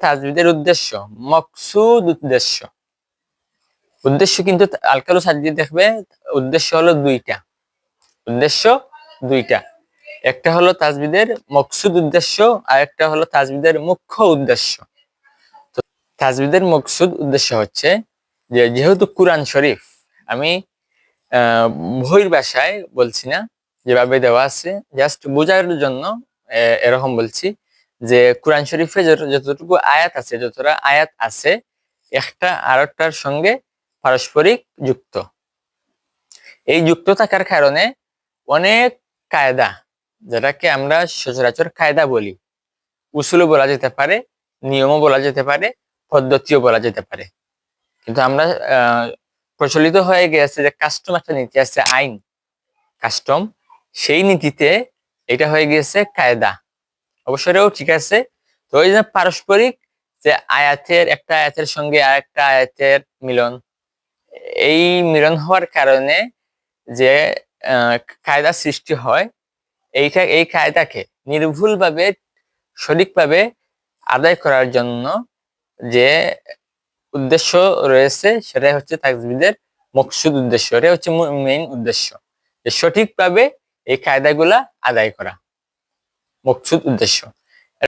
তাজবিদের উদ্দেশ্য, মকসুদ উদ্দেশ্য। উদ্দেশ্য কিন্তু আলকালু সাজ্জিদ দেখবে উদ্দেশ্য হলো দুইটা। উদ্দেশ্য দুইটা, একটা হলো তাজবিদের মকসুদ উদ্দেশ্য, আর একটা হলো তাজবিদের মুখ্য উদ্দেশ্য। তো তাজবিদের মকসুদ উদ্দেশ্য হচ্ছে যে যেহেতু কুরআন শরীফ, আমি বহির ভাষায় বলছি না, যেভাবে দেওয়া আছে জাস্ট বোঝার জন্য এরকম বলছি যে কোরআন শরীফে যতটুকু আয়াত আছে, যতটা আয়াত আছে একটা আরেকটার সঙ্গে পারস্পরিক যুক্ত। এই যুক্ত থাকার কারণে অনেক কায়দা, যেটাকে আমরা সচরাচর কায়দা বলি, উসুলও বলা যেতে পারে, নিয়মও বলা যেতে পারে, পদ্ধতিও বলা যেতে পারে। কিন্তু আমরা প্রচলিত হয়ে গেছে যে কাস্টম একটা নীতি আছে, আইন, কাস্টম, সেই নীতিতে এটা হয়ে গিয়েছে কায়দা। অবশ্যই এটাও ঠিক আছে। তো ওই যে পারস্পরিক যে আয়াতের একটা আয়াতের সঙ্গে আরেকটা আয়াতের মিলন, এই মিলন হওয়ার কারণে যে কায়দা সৃষ্টি হয়, এই কায়দাকে নির্ভুলভাবে সঠিকভাবে আদায় করার জন্য যে উদ্দেশ্য রয়েছে সেটাই হচ্ছে তাজবিদের মকসুদ উদ্দেশ্য। এটা হচ্ছে মেইন উদ্দেশ্য, যে সঠিকভাবে এই কায়দাগুলা আদায় করা, মকসুদ উদ্দেশ্য।